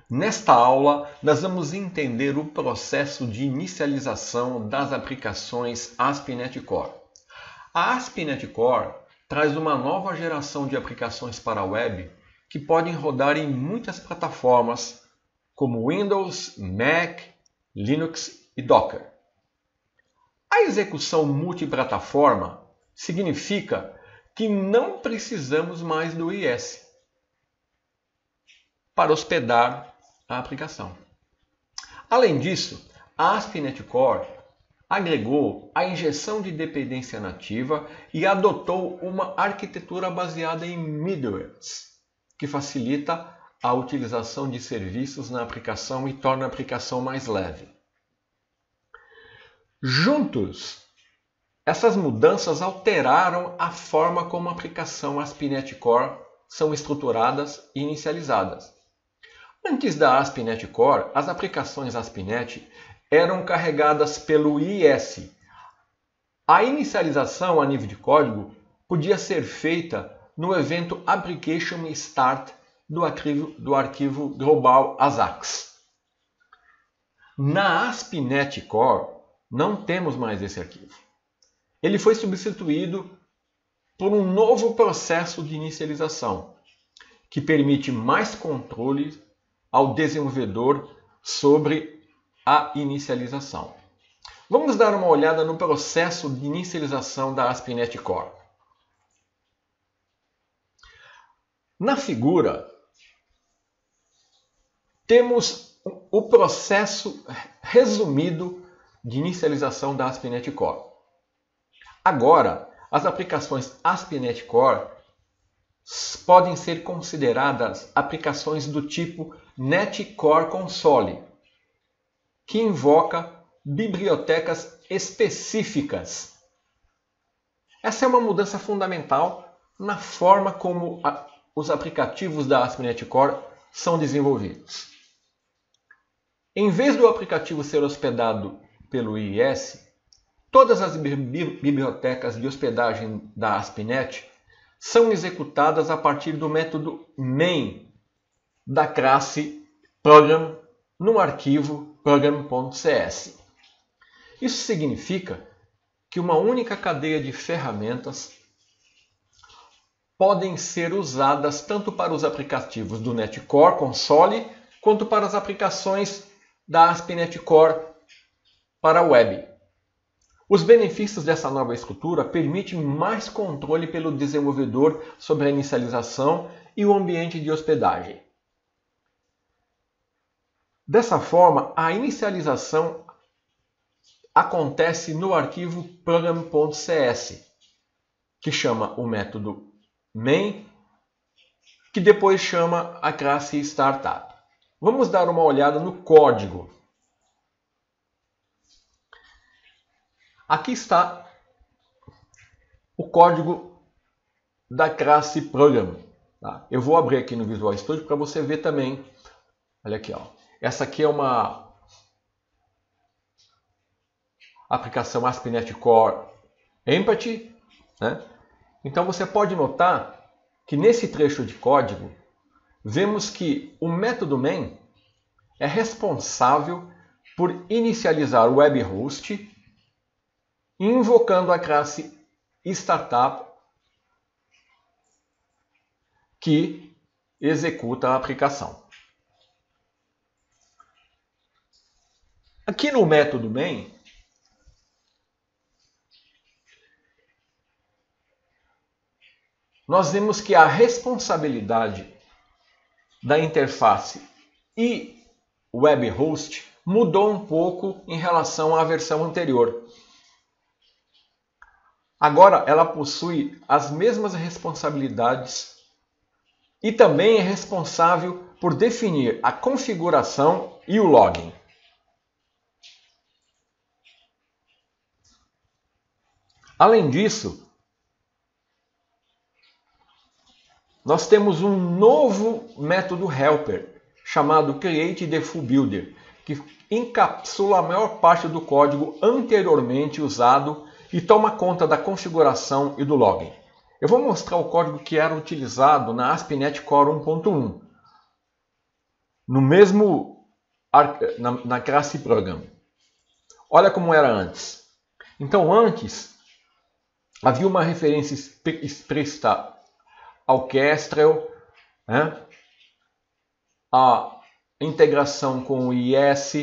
Nesta aula, nós vamos entender o processo de inicialização das aplicações ASP.NET Core. A ASP.NET Core traz uma nova geração de aplicações para a web que podem rodar em muitas plataformas, como Windows, Mac, Linux e Docker. A execução multiplataforma significa que não precisamos mais do IS para hospedar a aplicação. Além disso, a ASP.NET Core agregou a injeção de dependência nativa e adotou uma arquitetura baseada em middlewares, que facilita a utilização de serviços na aplicação e torna a aplicação mais leve. Juntos, essas mudanças alteraram a forma como a aplicação ASP.NET Core são estruturadas e inicializadas. Antes da ASP.NET Core, as aplicações ASP.NET eram carregadas pelo IS. A inicialização a nível de código podia ser feita no evento Application Start do arquivo global ASAX. Na ASP.NET Core, não temos mais esse arquivo. Ele foi substituído por um novo processo de inicialização, que permite mais controle ao desenvolvedor sobre a inicialização. Vamos dar uma olhada no processo de inicialização da ASP.NET Core. Na figura, temos o processo resumido de inicialização da ASP.NET Core. Agora, as aplicações ASP.NET Core podem ser consideradas aplicações do tipo NET Core Console, que invoca bibliotecas específicas. Essa é uma mudança fundamental na forma como os aplicativos da ASP.NET Core são desenvolvidos. Em vez do aplicativo ser hospedado pelo IIS, todas as bibliotecas de hospedagem da ASP.NET são executadas a partir do método main da classe program no arquivo program.cs. Isso significa que uma única cadeia de ferramentas podem ser usadas tanto para os aplicativos do NET Core Console quanto para as aplicações da ASP.NET Core para a web. Os benefícios dessa nova estrutura permitem mais controle pelo desenvolvedor sobre a inicialização e o ambiente de hospedagem. Dessa forma, a inicialização acontece no arquivo program.cs, que chama o método main, que depois chama a classe startup. Vamos dar uma olhada no código. Aqui está o código da classe program. Tá? Eu vou abrir aqui no Visual Studio para você ver também. Olha aqui, ó. Essa aqui é uma aplicação ASP.NET Core Empathy, né? Então você pode notar que nesse trecho de código vemos que o método main é responsável por inicializar o web host, invocando a classe startup que executa a aplicação. Aqui no método main, nós vemos que a responsabilidade da interface e web host mudou um pouco em relação à versão anterior. Agora ela possui as mesmas responsabilidades e também é responsável por definir a configuração e o login. Além disso, nós temos um novo método helper chamado createDefullBuilder, que encapsula a maior parte do código anteriormente usado e toma conta da configuração e do login. Eu vou mostrar o código que era utilizado na ASP.NET Core 1.1. no mesmo na classe Program. Olha como era antes. Então antes havia uma referência expressa ao Kestrel, né? A integração com o IS,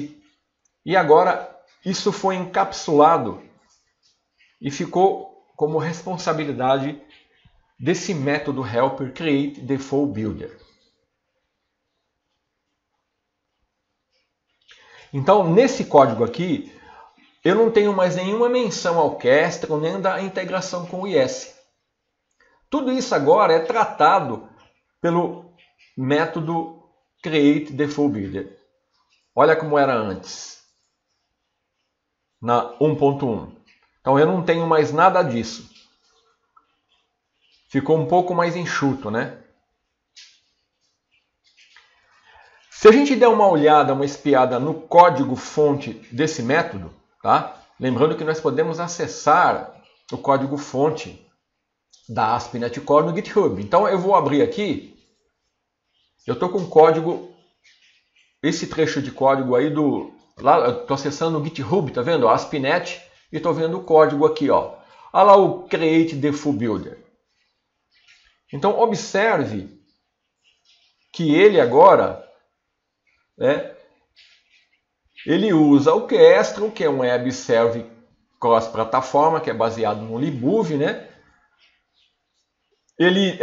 e agora isso foi encapsulado e ficou como responsabilidade desse método helper create default builder. Então, nesse código aqui, eu não tenho mais nenhuma menção ao Kestrel nem da integração com o IS. Tudo isso agora é tratado pelo método create default builder. Olha como era antes, na 1.1. Então eu não tenho mais nada disso. Ficou um pouco mais enxuto, né? Se a gente der uma olhada, uma espiada no código fonte desse método, tá? Lembrando que nós podemos acessar o código fonte da ASP.NET Core no GitHub. Então eu vou abrir aqui, eu estou com o código, esse trecho de código aí eu estou acessando o GitHub, tá vendo? ASP.NET, e estou vendo o código aqui, ó. Olha lá o Create Default Builder. Então observe que ele agora, né, ele usa o Kestrel, que é um web server cross-plataforma, que é baseado no libUV, né? Ele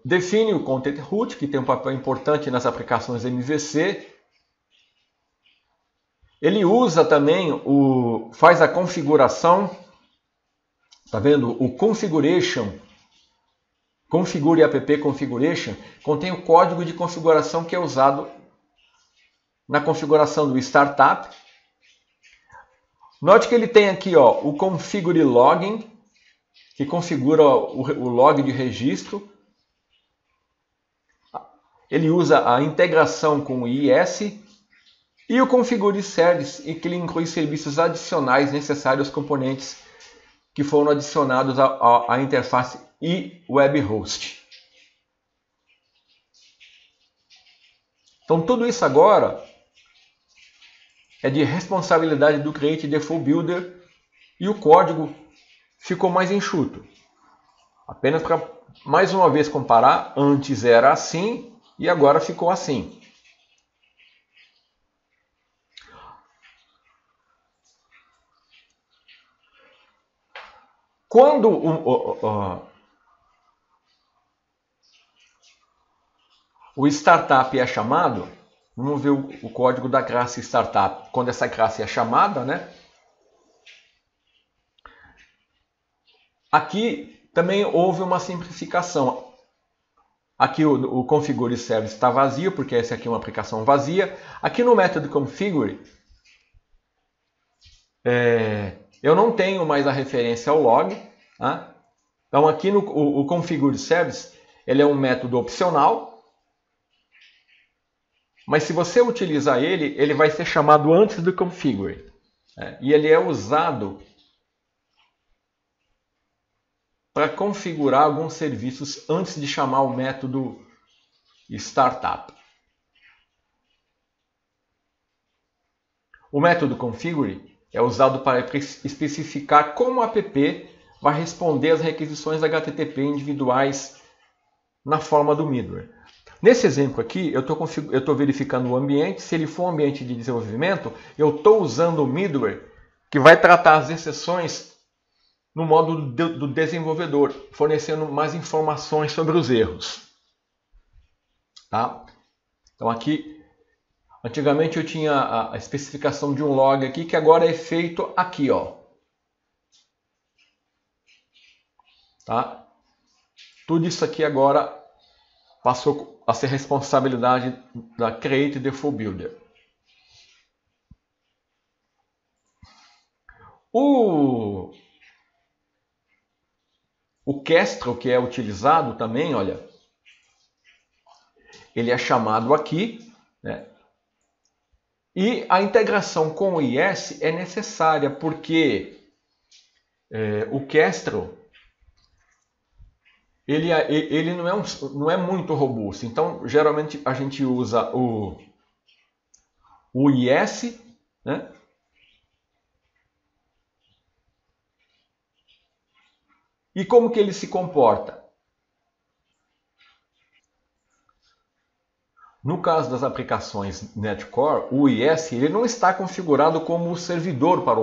define o Content Root, que tem um papel importante nas aplicações MVC. Ele usa também, faz a configuração, tá vendo? O Configuration, Configure App Configuration, contém o código de configuração que é usado na configuração do Startup. Note que ele tem aqui, ó, o Configure Login, que configura o log de registro. Ele usa a integração com o IS e o Configure Service, e que ele inclui serviços adicionais necessários aos componentes que foram adicionados à interface e web host. Então tudo isso agora é de responsabilidade do Create Default Builder e o código ficou mais enxuto. Apenas para mais uma vez comparar, antes era assim e agora ficou assim. Quando o startup é chamado, vamos ver o código da classe startup. Quando essa classe é chamada, né? Aqui também houve uma simplificação. Aqui o Configure Service está vazio, porque essa aqui é uma aplicação vazia. Aqui no método Configure, eu não tenho mais a referência ao log. Tá? Então aqui o Configure Service, ele é um método opcional. Mas se você utilizar ele, ele vai ser chamado antes do Configure. E ele é usado para configurar alguns serviços antes de chamar o método Startup. O método Configure é usado para especificar como o app vai responder às requisições HTTP individuais na forma do middleware. Nesse exemplo aqui, eu estou verificando o ambiente. Se ele for um ambiente de desenvolvimento, eu estou usando o middleware que vai tratar as exceções no modo do desenvolvedor, fornecendo mais informações sobre os erros. Tá? Então aqui, antigamente eu tinha a especificação de um log aqui, que agora é feito aqui, ó. Tá? Tudo isso aqui agora passou a ser responsabilidade da Create Default Builder. O Kestrel, que é utilizado também, olha, ele é chamado aqui, né? E a integração com o IS é necessária, porque o Kestrel ele não é muito robusto. Então, geralmente a gente usa o IS, né? E como que ele se comporta? No caso das aplicações NetCore, o IS ele não está configurado como o servidor para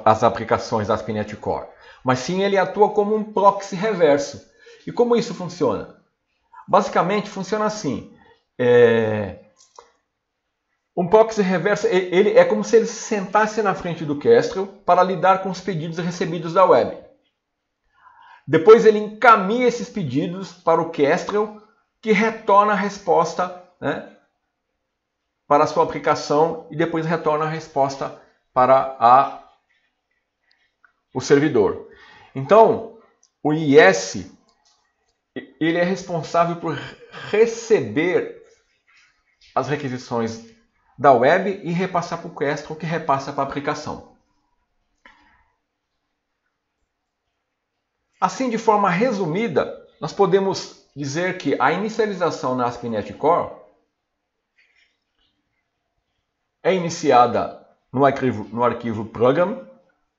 as aplicações ASP.NET Core, mas sim ele atua como um proxy reverso. E como isso funciona? Basicamente funciona assim. Um proxy reverso ele é como se ele se sentasse na frente do Kestrel para lidar com os pedidos recebidos da web. Depois ele encaminha esses pedidos para o Kestrel, que retorna a resposta, né, para a sua aplicação e depois retorna a resposta para o servidor. Então, o IS ele é responsável por receber as requisições da web e repassar para o Kestrel, que repassa para a aplicação. Assim, de forma resumida, nós podemos dizer que a inicialização na ASP.NET Core é iniciada no arquivo program,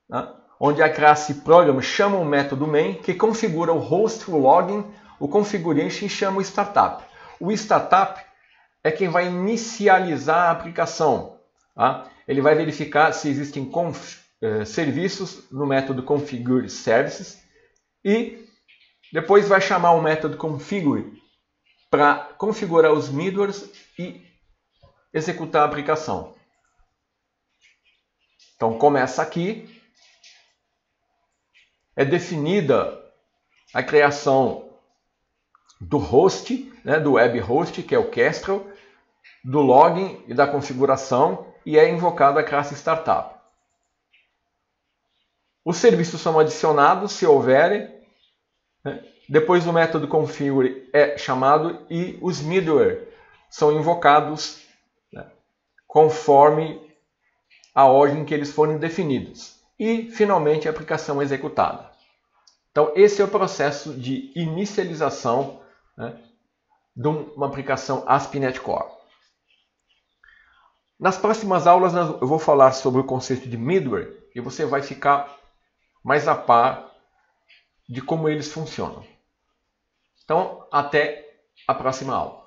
né, onde a classe program chama o método main, que configura o host, o login, o configuration e chama o startup. O startup é quem vai inicializar a aplicação. Tá? Ele vai verificar se existem serviços no método configure services e depois vai chamar o método configure para configurar os middlewares e executar a aplicação. Então começa aqui, é definida a criação do host, né, do web host, que é o Kestrel, do login e da configuração, e é invocada a classe startup. Os serviços são adicionados se houverem, né? Depois o método configure é chamado e os middleware são invocados, né, conforme a ordem que eles forem definidos. E, finalmente, a aplicação é executada. Então, esse é o processo de inicialização, né, de uma aplicação ASP.NET Core. Nas próximas aulas eu vou falar sobre o conceito de middleware e você vai ficar mais a par de como eles funcionam. Então, até a próxima aula.